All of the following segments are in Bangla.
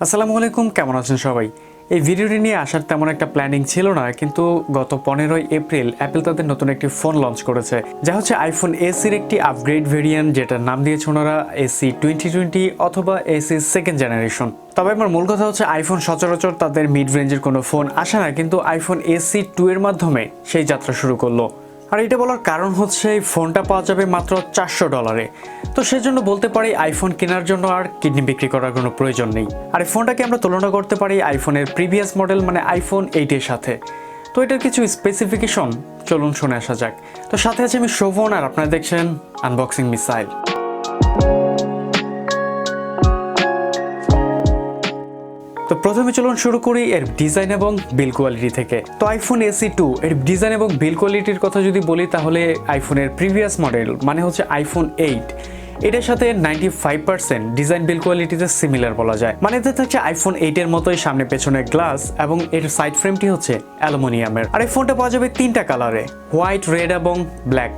আসসালামু আলাইকুম, কেমন আছেন সবাই? এই ভিডিওটি নিয়ে আসার তেমন একটা প্ল্যানিং ছিল না, কিন্তু গত 15ই এপ্রিল অ্যাপেল তাদের নতুন একটি ফোন লঞ্চ করেছে, যা হচ্ছে আইফোন এসির একটি আপগ্রেড ভেরিয়েন্ট, যেটার নাম দিয়েছে ওনারা এসি 2020 অথবা এসি সেকেন্ড জেনারেশন। তবে আমার মূল কথা হচ্ছে আইফোন সচরাচর তাদের মিড রেঞ্জের কোনো ফোন আসে না, কিন্তু আইফোন এসি 2 এর মাধ্যমে সেই যাত্রা শুরু করলো। আর এটা বলার কারণ হচ্ছে এই ফোনটা পাওয়া যাবে মাত্র $400। তো সেজন্য বলতে পারি আইফোন কেনার জন্য আর কিডনি বিক্রি করার কোনো প্রয়োজন নেই। আর এই ফোনটাকে আমরা তুলনা করতে পারি আইফোনের প্রিভিয়াস মডেল মানে আইফোন 8 এর সাথে। তো এটার কিছু স্পেসিফিকেশন চলুন শুনে আসা যাক। তো সাথে আছে আমি শোভন, আর আপনারা দেখছেন আনবক্সিং মিসাইল। তো প্রথমে চলুন শুরু করি এর ডিজাইন এবং বিল কোয়ালিটি থেকে। তো আইফোন এসি 2 এর ডিজাইন এবং বিল কোয়ালিটির কথা যদি বলি, তাহলে আইফোনের প্রিভিয়াস মডেল মানে হচ্ছে আইফোন 8, এটার সাথে 95% ডিজাইন বিল কোয়ালিটিতে সিমিলার বলা যায়। মানে এতে থাকছে আইফোন 8 এর মতোই সামনে পেছনে গ্লাস, এবং এর সাইড ফ্রেমটি হচ্ছে অ্যালুমিনিয়ামের। আর এই ফোনটা পাওয়া যাবে 3টা কালারে, হোয়াইট, রেড এবং ব্ল্যাক।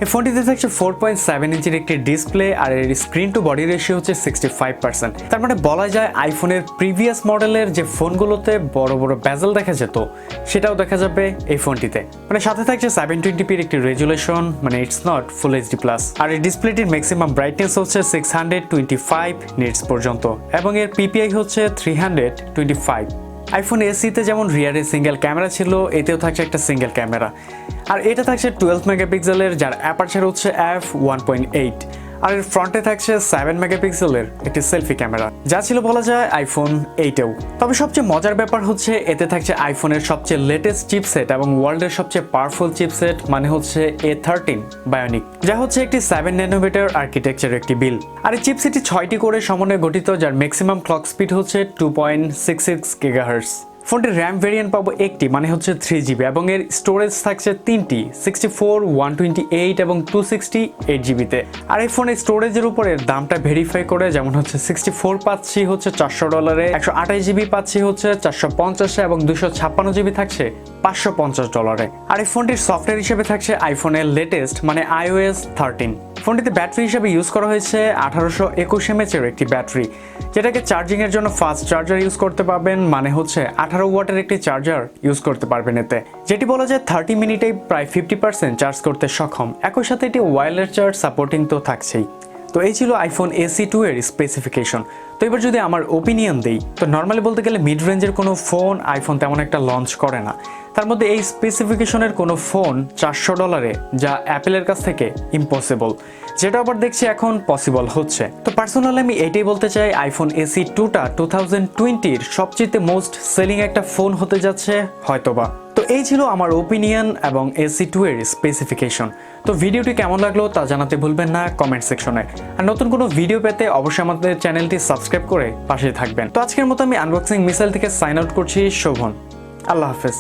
এই ফোনটিতে থাকছে 4.7 ইঞ্চির একটি ডিসপ্লে, আর এর স্ক্রিন টু বডি রেশিও হচ্ছে 65%। তার মানে বলা যায় আইফোনের প্রিভিয়াস মডেলের যে ফোনগুলোতে বড় বড় বেজেল দেখা যেত, সেটাও দেখা যাবে এই ফোনটিতে। মানে সাথে থাকছে 720p একটি রেজুলেশন, মানে it's not full HD plus. আর এই ডিসপ্লেটির ম্যাক্সিমাম ব্রাইটনেস হচ্ছে 625 নিটস পর্যন্ত, এবং এর পিপিআই হচ্ছে 325। আইফোন এসিতে যেমন রিয়ারে সিঙ্গেল ক্যামেরা ছিল, এতেও থাকছে একটা সিঙ্গেল ক্যামেরা, আর এটা থাকছে 12 মেগাপিক্সেলের, যার অ্যাপারচার হচ্ছে f1.8, আর এর ফ্রন্টে থাকছে 7 মেগাপিক্সেলের একটি সেলফি ক্যামেরা, যা ছিল বলা যায় আইফোন 8এও। তবে সবচেয়ে মজার ব্যাপার হচ্ছে এতে থাকছে আইফোনের সবচেয়ে লেটেস্ট চিপসেট এবং ওয়ার্ল্ডের সবচেয়ে পাওয়ারফুল চিপসেট, মানে হচ্ছে A13 Bionic, যা হচ্ছে একটি 7 ন্যানোমিটার আর্কিটেকচার একটি বিল। আর এই চিপসেটটি 6টি করে সমন্বয়ে গঠিত, যার ম্যাক্সিমাম ক্লক স্পিড হচ্ছে 2.66 GHz। ফোনটির র্যাম ভেরিয়েন্ট পাবো একটি, মানে হচ্ছে 3GB, এবং এর স্টোরেজ থাকছে 3টি, 64, 128 এবং 268GB-তে। আর এই ফোনের স্টোরেজের উপর এর দামটা ভেরিফাই করে, যেমন হচ্ছে 64 পাচ্ছি হচ্ছে $400, 128GB পাচ্ছি হচ্ছে 450, এবং 256GB থাকছে $550। আর এই ফোনটির সফটওয়্যার হিসেবে থাকছে আইফোনের লেটেস্ট মানে iOS 13। ফোনটিতে ব্যাটারি হিসেবে ইউজ করা হয়েছে 1821 mAh এর একটি ব্যাটারি, যেটাকে চার্জিং এর জন্য ফাস্ট চার্জার ইউজ করতে পারবেন, মানে হচ্ছে 18 ওয়াটের একটি চার্জার ইউজ করতে পারবেন এতে, যেটি বলা যায় 30 মিনিটেই প্রায় 50% চার্জ করতে সক্ষম। একই সাথে এটি ওয়্যারলেস চার্জ সাপোর্টিং তো থাকছেই। তো এই ছিল আইফোন এসি 2 এর স্পেসিফিকেশন। তো এবার যদি আমার ওপিনিয়ন দেই, তো নর্মালি বলতে গেলে মিড রেঞ্জের কোনো ফোন আইফোন তেমন একটা লঞ্চ করে না। তার মধ্যে এই স্পেসিফিকেশনের কোনো ফোন $400, যা অ্যাপেলের কাছ থেকে ইম্পসিবল, যেটা আবার দেখছি এখন পসিবল হচ্ছে। তো পার্সোনালি আমি এটাই বলতে চাই, আইফোন এসি 2টা 2020-র সবচেয়ে মোস্ট সেলিং একটা ফোন হতে যাচ্ছে হয়তোবা। তো এই ছিল আমার ওপিনিয়ন এবং এসি 2 এর স্পেসিফিকেশন। তো ভিডিওটি কেমন লাগলো তা জানাতে ভুলবেন না কমেন্ট সেকশনে। আর নতুন কোনো ভিডিও পেতে অবশ্যই আমাদের চ্যানেলটি সাবস্ক্রাইব করে পাশে থাকবেন। তো আজকের মতো আমি আনবক্সিং মিসাইল থেকে সাইন আউট করছি, শোভন। আল্লাহ হাফেজ।